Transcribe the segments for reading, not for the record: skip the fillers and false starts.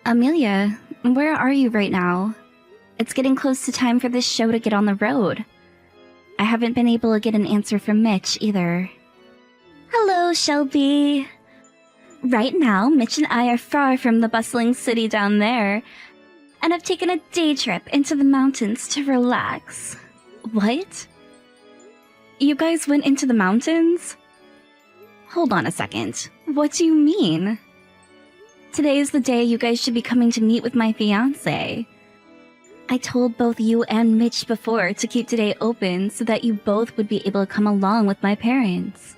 Amelia, where are you right now? It's getting close to time for this show to get on the road. I haven't been able to get an answer from Mitch either. Hello, Shelby. Right now, Mitch and I are far from the bustling city down there, and I've taken a day trip into the mountains to relax. What? You guys went into the mountains? Hold on a second. What do you mean? Today is the day you guys should be coming to meet with my fiancé. I told both you and Mitch before to keep today open so that you both would be able to come along with my parents.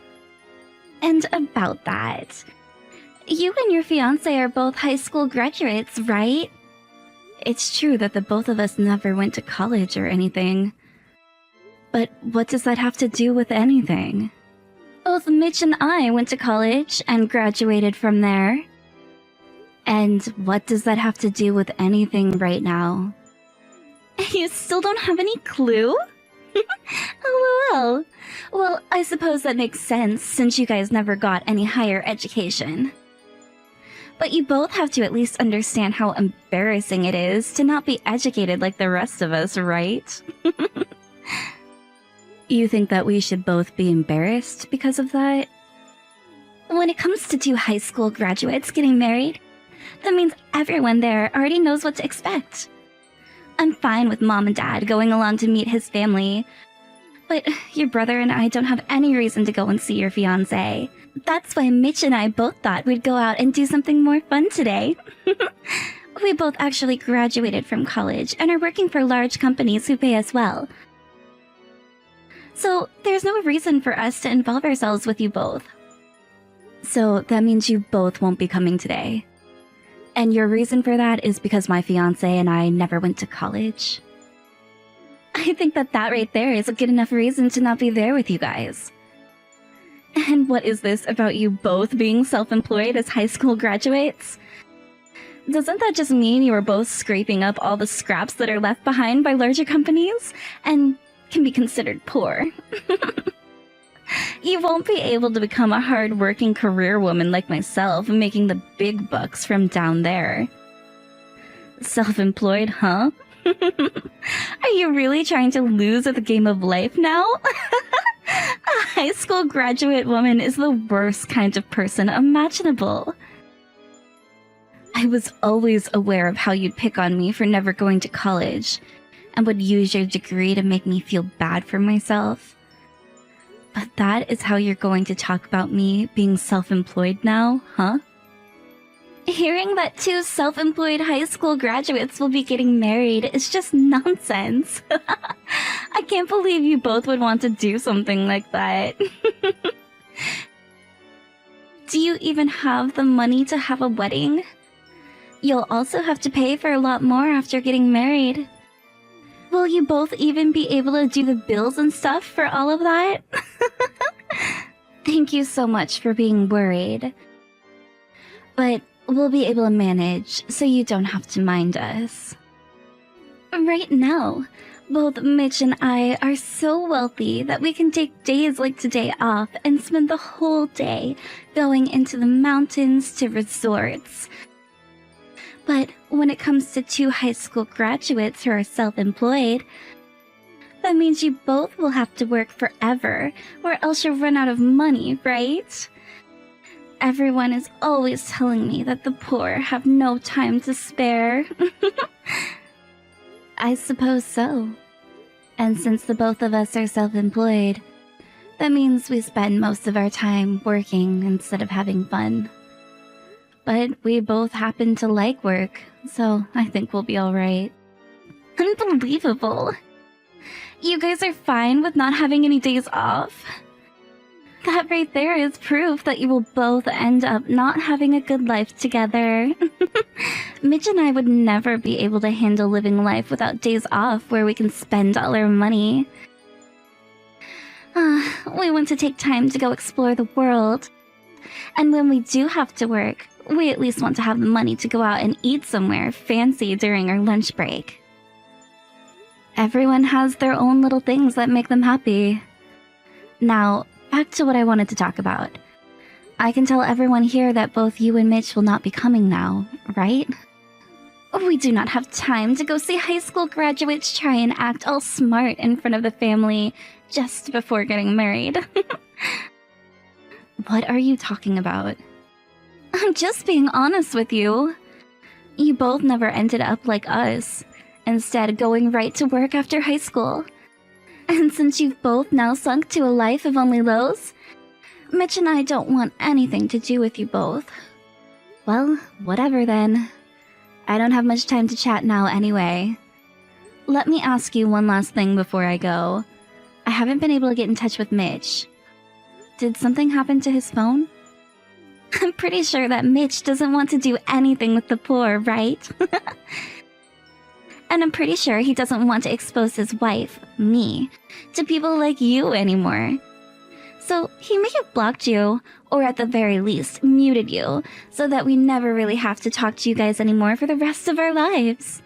And about that, you and your fiancé are both high school graduates, right? It's true that the both of us never went to college or anything. But what does that have to do with anything? Both Mitch and I went to college and graduated from there. And what does that have to do with anything right now? You still don't have any clue? LOL. Well, I suppose that makes sense since you guys never got any higher education. But you both have to at least understand how embarrassing it is to not be educated like the rest of us, right? You think that we should both be embarrassed because of that? When it comes to two high school graduates getting married, that means everyone there already knows what to expect. I'm fine with Mom and Dad going along to meet his family, but your brother and I don't have any reason to go and see your fiancé. That's why Mitch and I both thought we'd go out and do something more fun today. We both actually graduated from college and are working for large companies who pay us well. So there's no reason for us to involve ourselves with you both. So that means you both won't be coming today. And your reason for that is because my fiancé and I never went to college? I think that right there is a good enough reason to not be there with you guys. And what is this about you both being self-employed as high school graduates? Doesn't that just mean you are both scraping up all the scraps that are left behind by larger companies and can be considered poor? You won't be able to become a hard-working career woman like myself, making the big bucks from down there. Self-employed, huh? Are you really trying to lose at the game of life now? A high school graduate woman is the worst kind of person imaginable. I was always aware of how you'd pick on me for never going to college, and would use your degree to make me feel bad for myself. But that is how you're going to talk about me being self-employed now, huh? Hearing that two self-employed high school graduates will be getting married is just nonsense. I can't believe you both would want to do something like that. Do you even have the money to have a wedding? You'll also have to pay for a lot more after getting married. Will you both even be able to do the bills and stuff for all of that? Thank you so much for being worried. But we'll be able to manage, so you don't have to mind us. Right now, both Mitch and I are so wealthy that we can take days like today off and spend the whole day going into the mountains to resorts. But when it comes to two high school graduates who are self-employed, that means you both will have to work forever, or else you'll run out of money, right? Everyone is always telling me that the poor have no time to spare. I suppose so. And since the both of us are self-employed, that means we spend most of our time working instead of having fun. But we both happen to like work, so I think we'll be alright. Unbelievable! You guys are fine with not having any days off? That right there is proof that you will both end up not having a good life together. Mitch and I would never be able to handle living life without days off where we can spend all our money. We want to take time to go explore the world. And when we do have to work, we at least want to have the money to go out and eat somewhere fancy during our lunch break. Everyone has their own little things that make them happy. Now, back to what I wanted to talk about. I can tell everyone here that both you and Mitch will not be coming now, right? We do not have time to go see high school graduates try and act all smart in front of the family just before getting married. What are you talking about? I'm just being honest with you. You both never ended up like us, instead going right to work after high school. And since you've both now sunk to a life of only lows, Mitch and I don't want anything to do with you both. Well, whatever then. I don't have much time to chat now anyway. Let me ask you one last thing before I go. I haven't been able to get in touch with Mitch. Did something happen to his phone? I'm pretty sure that Mitch doesn't want to do anything with the poor, right? And I'm pretty sure he doesn't want to expose his wife, me, to people like you anymore. So he may have blocked you, or at the very least, muted you, so that we never really have to talk to you guys anymore for the rest of our lives.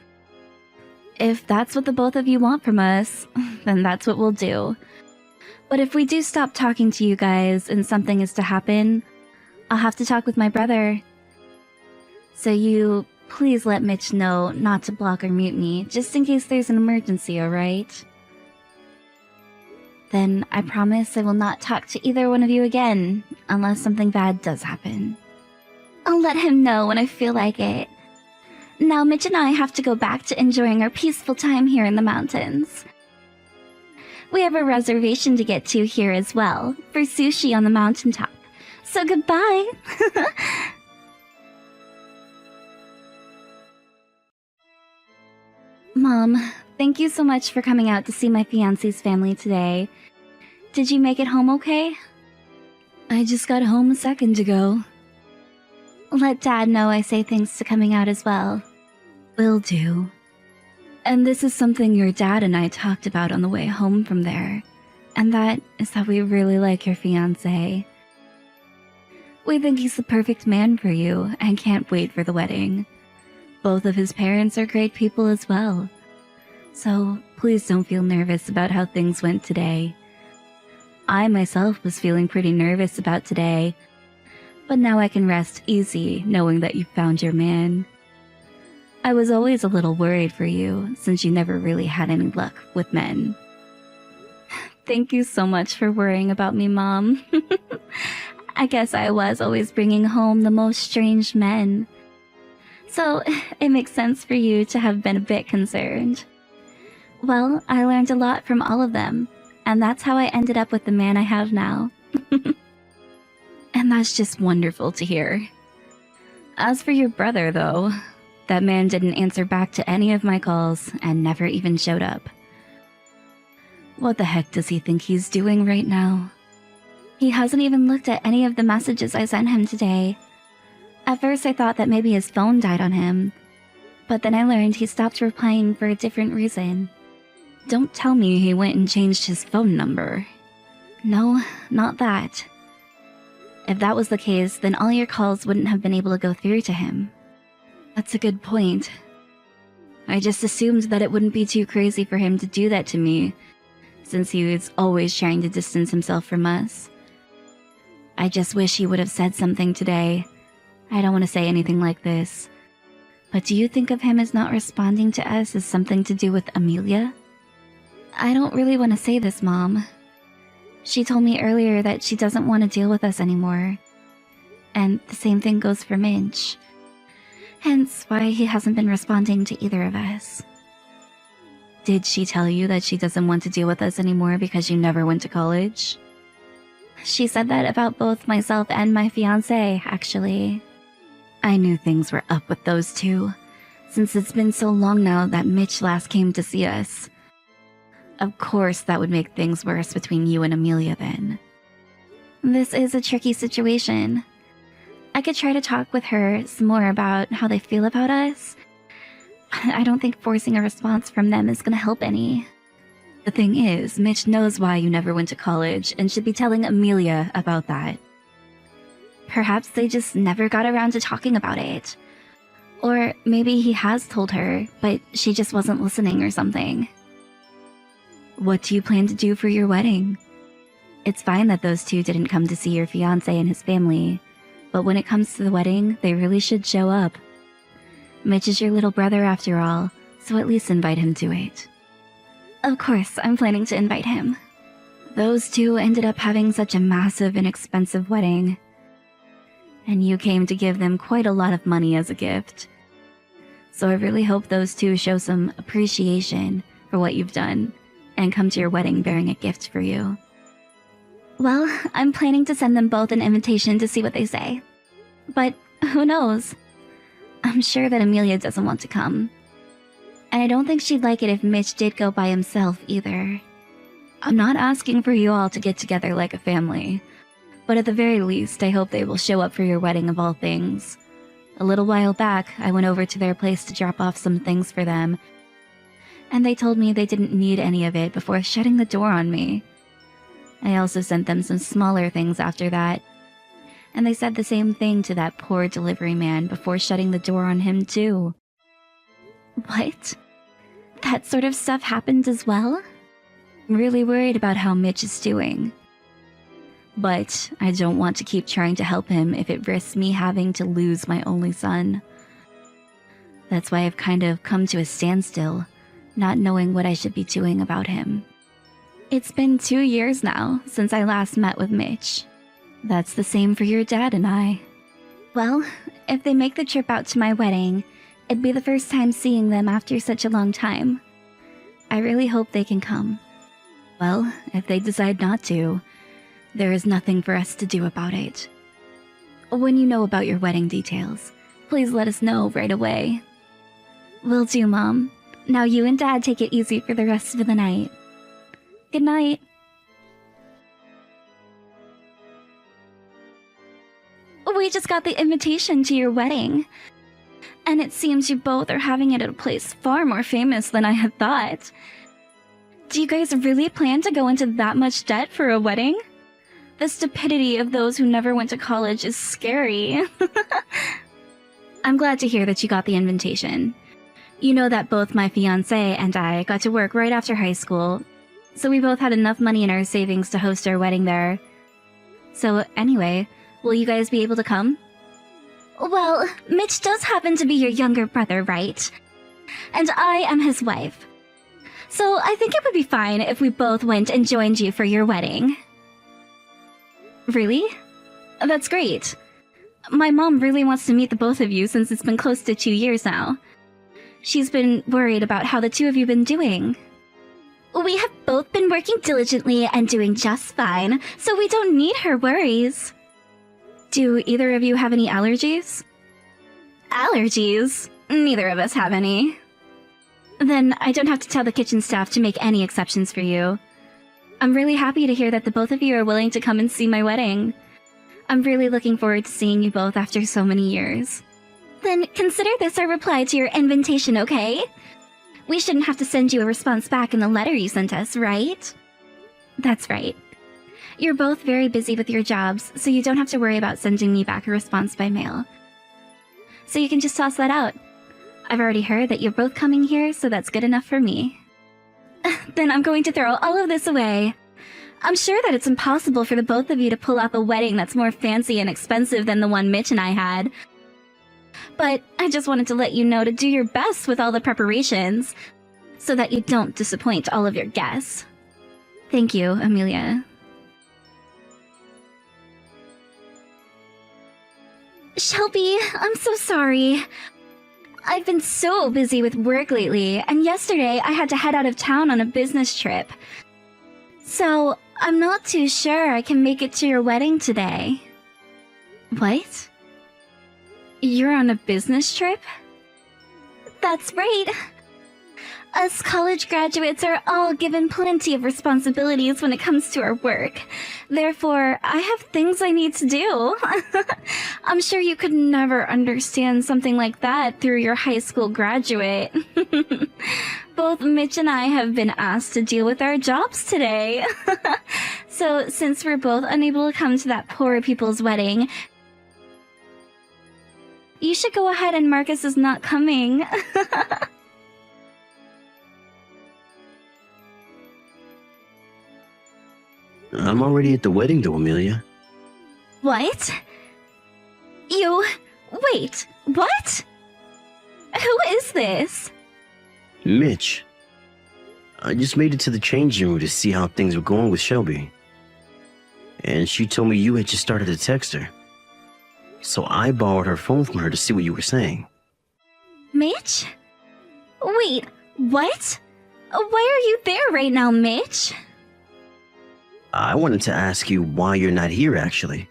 If that's what the both of you want from us, then that's what we'll do. But if we do stop talking to you guys and something is to happen, I'll have to talk with my brother. So you please let Mitch know not to block or mute me, just in case there's an emergency, alright? Then I promise I will not talk to either one of you again, unless something bad does happen. I'll let him know when I feel like it. Now Mitch and I have to go back to enjoying our peaceful time here in the mountains. We have a reservation to get to here as well, for sushi on the mountaintop. So goodbye! Mom, thank you so much for coming out to see my fiancé's family today. Did you make it home okay? I just got home a second ago. Let Dad know I say thanks to coming out as well. Will do. And this is something your dad and I talked about on the way home from there. And that is that we really like your fiancé. We think he's the perfect man for you and can't wait for the wedding. Both of his parents are great people as well. So please don't feel nervous about how things went today. I myself was feeling pretty nervous about today, but now I can rest easy knowing that you found your man. I was always a little worried for you since you never really had any luck with men. Thank you so much for worrying about me, Mom. I guess I was always bringing home the most strange men. So it makes sense for you to have been a bit concerned. Well, I learned a lot from all of them, and that's how I ended up with the man I have now. And that's just wonderful to hear. As for your brother, though, that man didn't answer back to any of my calls and never even showed up. What the heck does he think he's doing right now? He hasn't even looked at any of the messages I sent him today. At first I thought that maybe his phone died on him, but then I learned he stopped replying for a different reason. Don't tell me he went and changed his phone number. No, not that. If that was the case, then all your calls wouldn't have been able to go through to him. That's a good point. I just assumed that it wouldn't be too crazy for him to do that to me, since he was always trying to distance himself from us. I just wish he would have said something today. I don't want to say anything like this. But do you think of him as not responding to us as something to do with Amelia? I don't really want to say this, Mom. She told me earlier that she doesn't want to deal with us anymore. And the same thing goes for Mitch. Hence why he hasn't been responding to either of us. Did she tell you that she doesn't want to deal with us anymore because you never went to college? She said that about both myself and my fiancé, actually. I knew things were up with those two, since it's been so long now that Mitch last came to see us. Of course that would make things worse between you and Amelia then. This is a tricky situation. I could try to talk with her some more about how they feel about us. I don't think forcing a response from them is gonna help any. The thing is, Mitch knows why you never went to college and should be telling Amelia about that. Perhaps they just never got around to talking about it. Or maybe he has told her, but she just wasn't listening or something. What do you plan to do for your wedding? It's fine that those two didn't come to see your fiancé and his family, but when it comes to the wedding, they really should show up. Mitch is your little brother after all, so at least invite him to it. Of course, I'm planning to invite him. Those two ended up having such a massive and expensive wedding. And you came to give them quite a lot of money as a gift. So I really hope those two show some appreciation for what you've done and come to your wedding bearing a gift for you. Well, I'm planning to send them both an invitation to see what they say. But who knows? I'm sure that Amelia doesn't want to come. And I don't think she'd like it if Mitch did go by himself either. I'm not asking for you all to get together like a family, but at the very least, I hope they will show up for your wedding of all things. A little while back, I went over to their place to drop off some things for them, and they told me they didn't need any of it before shutting the door on me. I also sent them some smaller things after that, and they said the same thing to that poor delivery man before shutting the door on him too. What? That sort of stuff happened as well? I'm really worried about how Mitch is doing. But I don't want to keep trying to help him if it risks me having to lose my only son. That's why I've kind of come to a standstill, not knowing what I should be doing about him. It's been 2 years now since I last met with Mitch. That's the same for your dad and I. Well, if they make the trip out to my wedding, it'd be the first time seeing them after such a long time. I really hope they can come. Well, if they decide not to, there is nothing for us to do about it. When you know about your wedding details, please let us know right away. Will do, Mom. Now you and Dad take it easy for the rest of the night. Good night. We just got the invitation to your wedding. And it seems you both are having it at a place far more famous than I had thought. Do you guys really plan to go into that much debt for a wedding? The stupidity of those who never went to college is scary. I'm glad to hear that you got the invitation. You know that both my fiancé and I got to work right after high school, so we both had enough money in our savings to host our wedding there. So anyway, will you guys be able to come? Well, Mitch does happen to be your younger brother, right? And I am his wife. So I think it would be fine if we both went and joined you for your wedding. Really? That's great. My mom really wants to meet the both of you since it's been close to 2 years now. She's been worried about how the two of you have been doing. We have both been working diligently and doing just fine, so we don't need her worries. Do either of you have any allergies? Allergies? Neither of us have any. Then I don't have to tell the kitchen staff to make any exceptions for you. I'm really happy to hear that the both of you are willing to come and see my wedding. I'm really looking forward to seeing you both after so many years. Then consider this our reply to your invitation, okay? We shouldn't have to send you a response back in the letter you sent us, right? That's right. You're both very busy with your jobs, so you don't have to worry about sending me back a response by mail. So you can just toss that out. I've already heard that you're both coming here, so that's good enough for me. Then I'm going to throw all of this away. I'm sure that it's impossible for the both of you to pull off a wedding that's more fancy and expensive than the one Mitch and I had. But I just wanted to let you know to do your best with all the preparations, so that you don't disappoint all of your guests. Thank you, Amelia. Shelby, I'm so sorry. I've been so busy with work lately, and yesterday I had to head out of town on a business trip. So, I'm not too sure I can make it to your wedding today. What? You're on a business trip? That's right. Us college graduates are all given plenty of responsibilities when it comes to our work. Therefore, I have things I need to do. I'm sure you could never understand something like that through your high school graduate. Both Mitch and I have been asked to deal with our jobs today. So, since we're both unable to come to that poor people's wedding, you should go ahead and mark us as not coming. I'm already at the wedding though, Amelia. What? You... Wait, what? Who is this? Mitch. I just made it to the changing room to see how things were going with Shelby. And she told me you had just started to text her. So I borrowed her phone from her to see what you were saying. Mitch? Wait, what? Why are you there right now, Mitch? I wanted to ask you why you're not here, actually.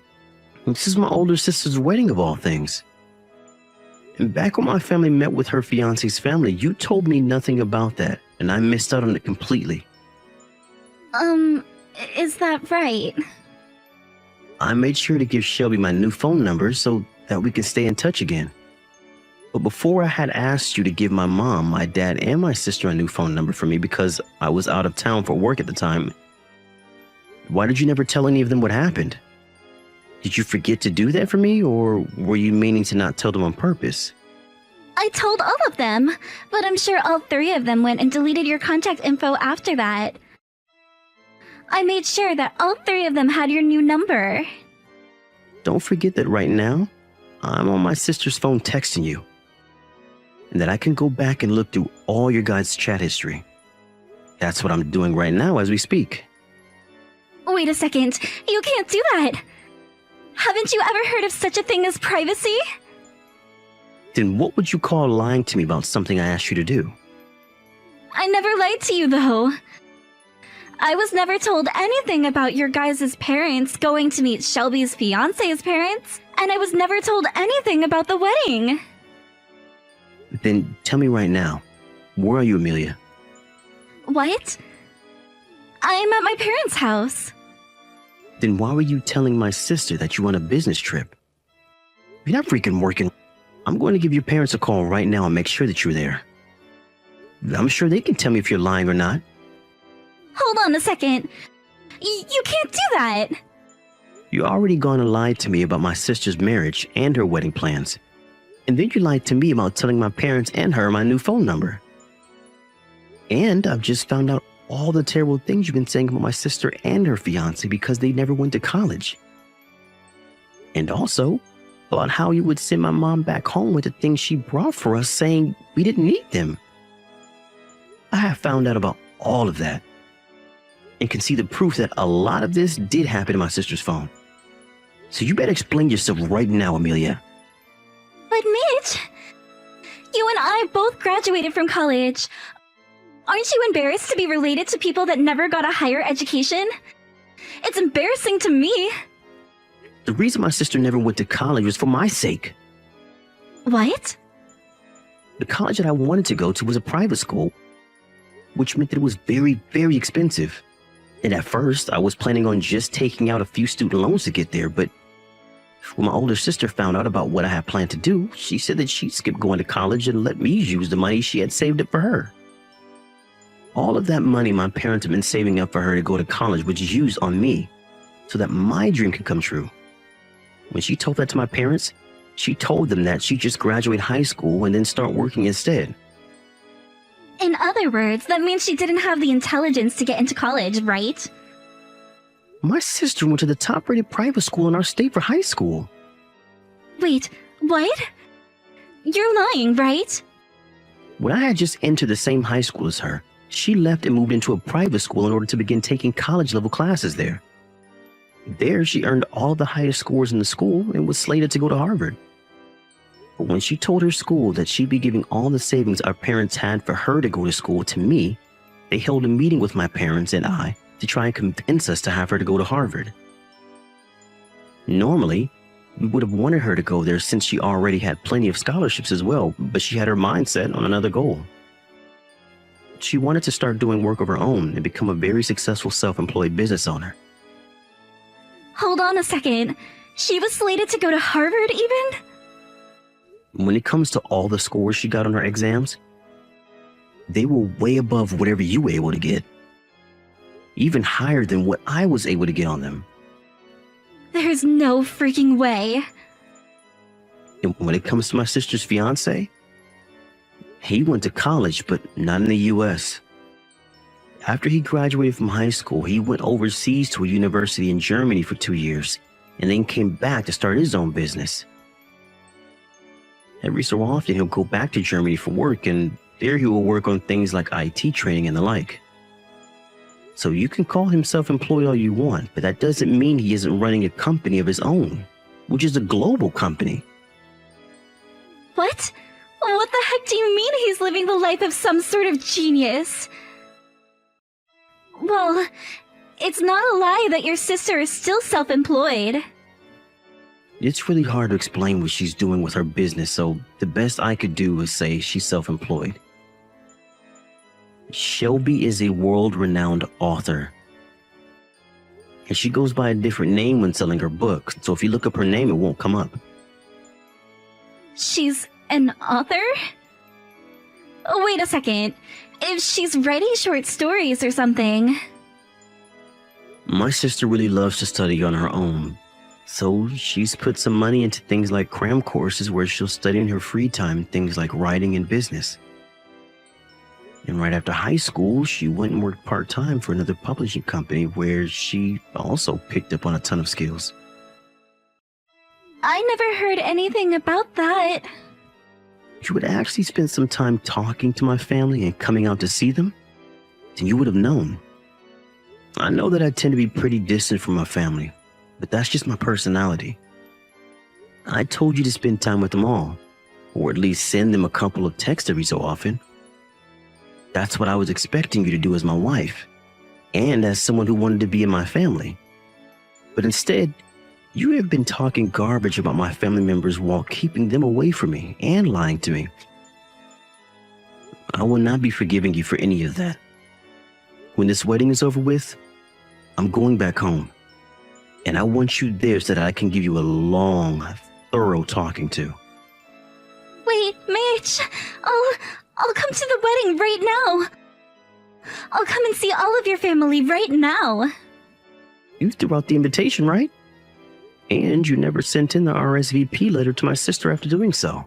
This is my older sister's wedding, of all things. And back when my family met with her fiance's family, you told me nothing about that, and I missed out on it completely. Is that right? I made sure to give Shelby my new phone number so that we can stay in touch again. But before I had asked you to give my mom, my dad, and my sister a new phone number for me because I was out of town for work at the time. Why did you never tell any of them what happened? Did you forget to do that for me, or were you meaning to not tell them on purpose? I told all of them, but I'm sure all three of them went and deleted your contact info after that. I made sure that all three of them had your new number. Don't forget that right now, I'm on my sister's phone texting you. And that I can go back and look through all your guys' chat history. That's what I'm doing right now as we speak. Wait a second, you can't do that! Haven't you ever heard of such a thing as privacy? Then what would you call lying to me about something I asked you to do? I never lied to you, though. I was never told anything about your guys' parents going to meet Shelby's fiance's parents, and I was never told anything about the wedding. Then tell me right now, where are you, Amelia? What? I'm at my parents' house. Then why were you telling my sister that you were on a business trip? You're not freaking working. I'm going to give your parents a call right now and make sure that you're there. I'm sure they can tell me if you're lying or not. Hold on a second. You can't do that. You already gone and lied to me about my sister's marriage and her wedding plans. And then you lied to me about telling my parents and her my new phone number. And I've just found out all the terrible things you've been saying about my sister and her fiancé because they never went to college. And also about how you would send my mom back home with the things she brought for us, saying we didn't need them. I have found out about all of that and can see the proof that a lot of this did happen to my sister's phone. So you better explain yourself right now, Amelia. But Mitch, you and I both graduated from college. Aren't you embarrassed to be related to people that never got a higher education? It's embarrassing to me. The reason my sister never went to college was for my sake. What? The college that I wanted to go to was a private school, which meant that it was very, very expensive. And at first, I was planning on just taking out a few student loans to get there, but when my older sister found out about what I had planned to do, she said that she'd skip going to college and let me use the money she had saved up for her. All of that money my parents had been saving up for her to go to college was used on me so that my dream could come true. When she told that to my parents, she told them that she'd just graduate high school and then start working instead. In other words, that means she didn't have the intelligence to get into college, right? My sister went to the top-rated private school in our state for high school. Wait, what? You're lying, right? When I had just entered the same high school as her, she left and moved into a private school in order to begin taking college-level classes there. There, she earned all the highest scores in the school and was slated to go to Harvard. But when she told her school that she'd be giving all the savings our parents had for her to go to school to me, they held a meeting with my parents and I to try and convince us to have her to go to Harvard. Normally, we would have wanted her to go there since she already had plenty of scholarships as well, but she had her mind set on another goal. She wanted to start doing work of her own and become a very successful self-employed business owner. Hold on a second. She was slated to go to Harvard even? When it comes to all the scores she got on her exams, they were way above whatever you were able to get. Even higher than what I was able to get on them. There's no freaking way. And when it comes to my sister's fiancé, he went to college, but not in the US. After he graduated from high school, he went overseas to a university in Germany for 2 years, and then came back to start his own business. Every so often, he'll go back to Germany for work, and there he will work on things like IT training and the like. So you can call him self-employed all you want, but that doesn't mean he isn't running a company of his own, which is a global company. What? What the heck do you mean he's living the life of some sort of genius? Well, it's not a lie that your sister is still self-employed. It's really hard to explain what she's doing with her business, so the best I could do is say she's self-employed. Shelby is a world-renowned author. And she goes by a different name when selling her book, so if you look up her name, it won't come up. She's an author? Oh, wait a second. If she's writing short stories or something... My sister really loves to study on her own, so she's put some money into things like cram courses where she'll study in her free time things like writing and business. And right after high school, she went and worked part-time for another publishing company where she also picked up on a ton of skills. I never heard anything about that. If you would actually spend some time talking to my family and coming out to see them, then you would have known. I know that I tend to be pretty distant from my family, but that's just my personality. I told you to spend time with them all, or at least send them a couple of texts every so often. That's what I was expecting you to do as my wife, and as someone who wanted to be in my family. But instead, you have been talking garbage about my family members while keeping them away from me and lying to me. I will not be forgiving you for any of that. When this wedding is over with, I'm going back home, and I want you there so that I can give you a long, thorough talking to. Wait, Mitch! I'll come to the wedding right now! I'll come and see all of your family right now! You threw out the invitation, right? And you never sent in the RSVP letter to my sister after doing so.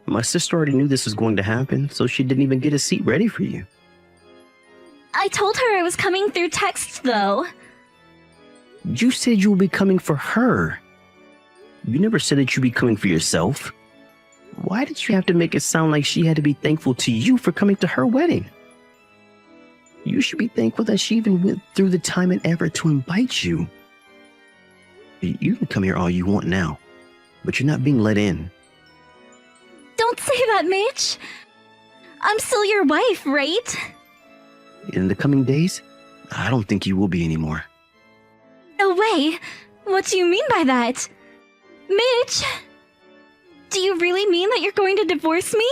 My sister already knew this was going to happen, so she didn't even get a seat ready for you. I told her I was coming through text, though. You said you would be coming for her. You never said that you'd be coming for yourself. Why did you have to make it sound like she had to be thankful to you for coming to her wedding? You should be thankful that she even went through the time and effort to invite you. You can come here all you want now, but you're not being let in. Don't say that, Mitch. I'm still your wife, right? In the coming days, I don't think you will be anymore. No way! What do you mean by that? Mitch! Do you really mean that you're going to divorce me?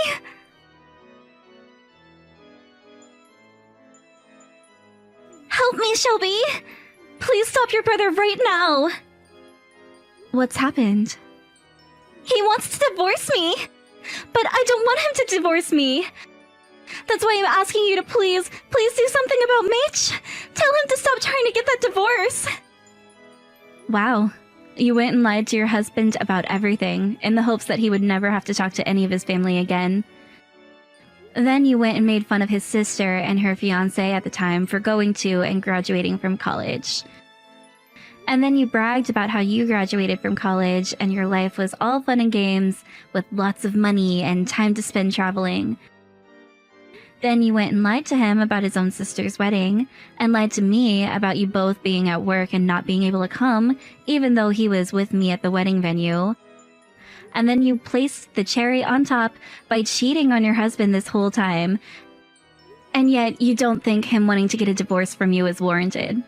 Help me, Shelby! Please stop your brother right now! What's happened? He wants to divorce me! But I don't want him to divorce me! That's why I'm asking you to please do something about Mitch! Tell him to stop trying to get that divorce! Wow. You went and lied to your husband about everything, in the hopes that he would never have to talk to any of his family again. Then you went and made fun of his sister and her fiancé at the time for going to and graduating from college. And then you bragged about how you graduated from college and your life was all fun and games with lots of money and time to spend traveling. Then you went and lied to him about his own sister's wedding, and lied to me about you both being at work and not being able to come, even though he was with me at the wedding venue. And then you placed the cherry on top by cheating on your husband this whole time. And yet you don't think him wanting to get a divorce from you is warranted.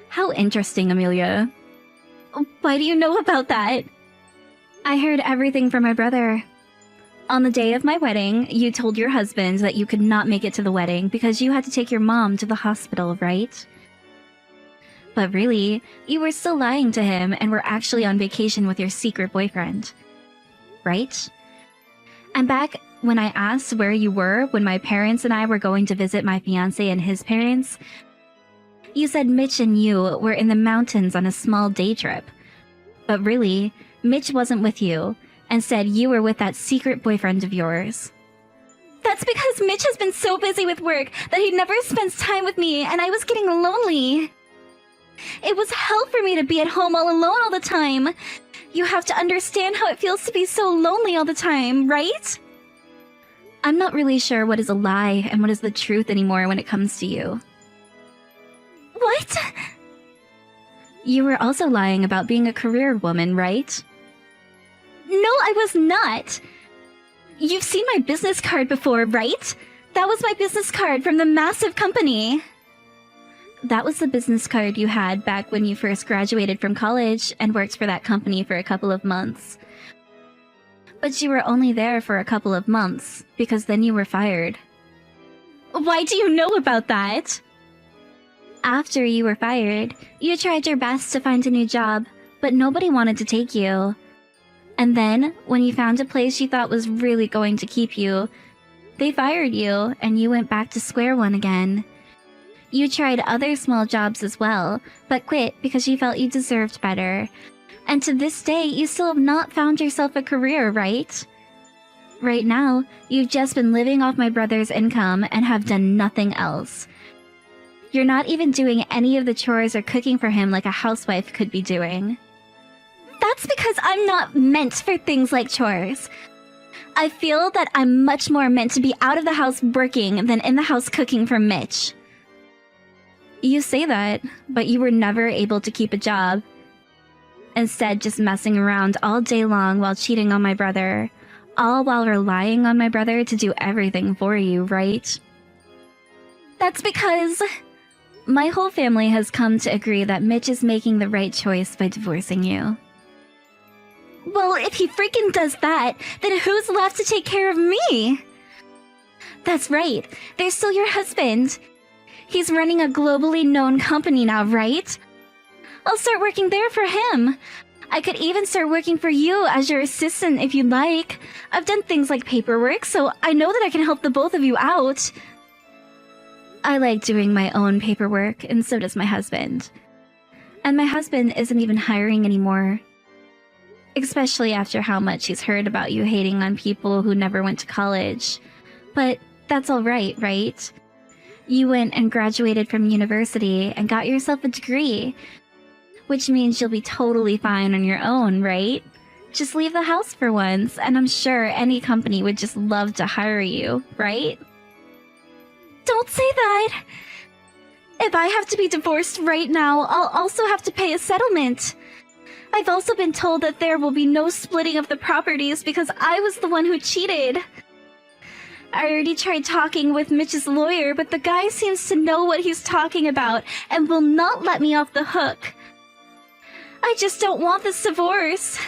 How interesting, Amelia. Why do you know about that? I heard everything from my brother. On the day of my wedding, you told your husband that you could not make it to the wedding because you had to take your mom to the hospital, right? But really, you were still lying to him and were actually on vacation with your secret boyfriend. Right? And back when I asked where you were when my parents and I were going to visit my fiancé and his parents, you said Mitch and you were in the mountains on a small day trip. But really, Mitch wasn't with you, and said you were with that secret boyfriend of yours. That's because Mitch has been so busy with work that he never spends time with me, and I was getting lonely. It was hell for me to be at home all alone all the time. You have to understand how it feels to be so lonely all the time, right? I'm not really sure what is a lie and what is the truth anymore when it comes to you. What? You were also lying about being a career woman, right? No, I was not. You've seen my business card before, right? That was my business card from the massive company. That was the business card you had back when you first graduated from college and worked for that company for a couple of months. But you were only there for a couple of months, because then you were fired. Why do you know about that? After you were fired, you tried your best to find a new job, but nobody wanted to take you. And then, when you found a place you thought was really going to keep you, they fired you and you went back to square one again. You tried other small jobs as well, but quit because you felt you deserved better. And to this day, you still have not found yourself a career, right? Right now, you've just been living off my brother's income and have done nothing else. You're not even doing any of the chores or cooking for him like a housewife could be doing. That's because I'm not meant for things like chores. I feel that I'm much more meant to be out of the house working than in the house cooking for Mitch. You say that, but you were never able to keep a job. Instead, just messing around all day long while cheating on my brother. All while relying on my brother to do everything for you, right? That's because my whole family has come to agree that Mitch is making the right choice by divorcing you. Well, if he freaking does that, then who's left to take care of me? That's right, there's still your husband. He's running a globally known company now, right? I'll start working there for him. I could even start working for you as your assistant if you'd like. I've done things like paperwork, so I know that I can help the both of you out. I like doing my own paperwork, and so does my husband. And my husband isn't even hiring anymore. Especially after how much he's heard about you hating on people who never went to college. But that's alright, right? You went and graduated from university and got yourself a degree. Which means you'll be totally fine on your own, right? Just leave the house for once, and I'm sure any company would just love to hire you, right? Don't say that! If I have to be divorced right now, I'll also have to pay a settlement. I've also been told that there will be no splitting of the properties because I was the one who cheated. I already tried talking with Mitch's lawyer, but the guy seems to know what he's talking about and will not let me off the hook. I just don't want this divorce.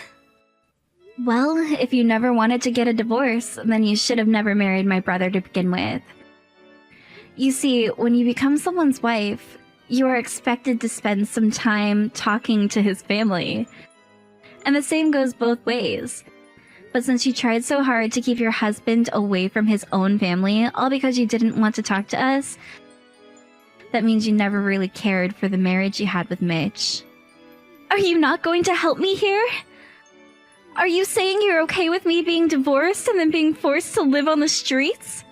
Well, if you never wanted to get a divorce, then you should have never married my brother to begin with. You see, when you become someone's wife, you are expected to spend some time talking to his family. And the same goes both ways. But since you tried so hard to keep your husband away from his own family, all because you didn't want to talk to us, that means you never really cared for the marriage you had with Mitch. Are you not going to help me here? Are you saying you're okay with me being divorced and then being forced to live on the streets?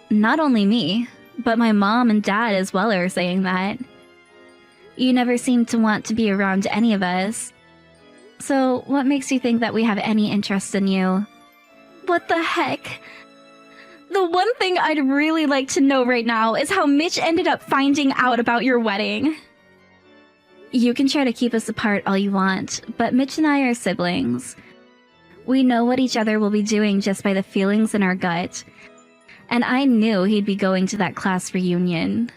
Not only me, but my mom and dad as well are saying that. You never seem to want to be around any of us. So what makes you think that we have any interest in you? What the heck? The one thing I'd really like to know right now is how Mitch ended up finding out about your wedding. You can try to keep us apart all you want, but Mitch and I are siblings. We know what each other will be doing just by the feelings in our gut. And I knew he'd be going to that class reunion.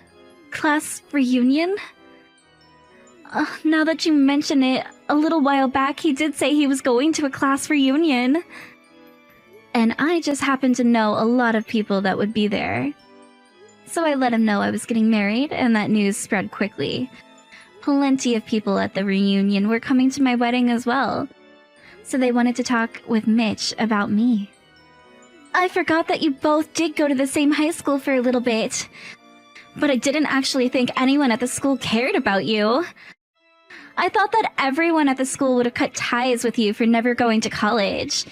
Class reunion? Now that you mention it, a little while back he did say he was going to a class reunion. And I just happened to know a lot of people that would be there. So I let him know I was getting married, and that news spread quickly. Plenty of people at the reunion were coming to my wedding as well. So they wanted to talk with Mitch about me. I forgot that you both did go to the same high school for a little bit. But I didn't actually think anyone at the school cared about you. I thought that everyone at the school would have cut ties with you for never going to college.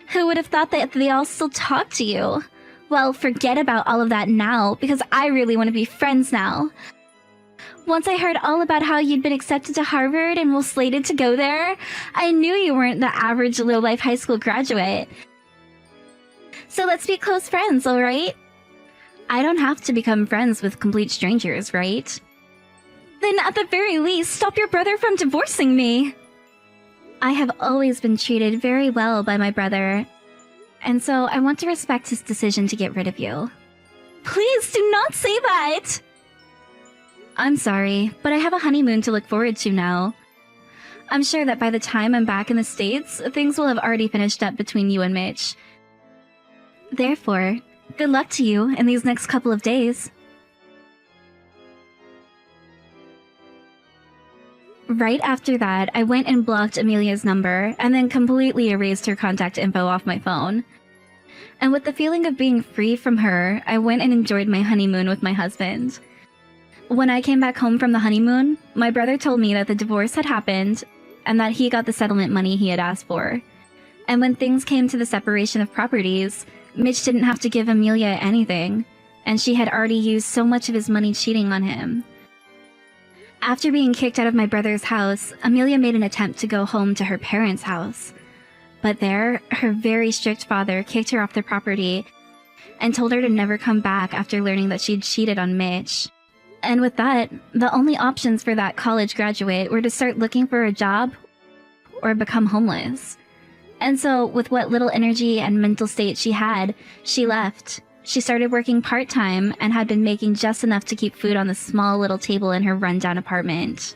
Who would have thought that they all still talk to you? Well, forget about all of that now, because I really want to be friends now. Once I heard all about how you'd been accepted to Harvard and was slated to go there, I knew you weren't the average low-life high school graduate. So let's be close friends, alright? I don't have to become friends with complete strangers, right? Then at the very least, stop your brother from divorcing me. I have always been treated very well by my brother, and so I want to respect his decision to get rid of you. Please do not say that! I'm sorry, but I have a honeymoon to look forward to now. I'm sure that by the time I'm back in the States, things will have already finished up between you and Mitch. Therefore, good luck to you in these next couple of days. Right after that, I went and blocked Amelia's number, and then completely erased her contact info off my phone. And with the feeling of being free from her, I went and enjoyed my honeymoon with my husband. When I came back home from the honeymoon, my brother told me that the divorce had happened, and that he got the settlement money he had asked for. And when things came to the separation of properties, Mitch didn't have to give Amelia anything, and she had already used so much of his money cheating on him. After being kicked out of my brother's house, Amelia made an attempt to go home to her parents' house. But there, her very strict father kicked her off the property and told her to never come back after learning that she'd cheated on Mitch. And with that, the only options for that college graduate were to start looking for a job or become homeless. And so, with what little energy and mental state she had, she left. She started working part-time and had been making just enough to keep food on the small little table in her rundown apartment.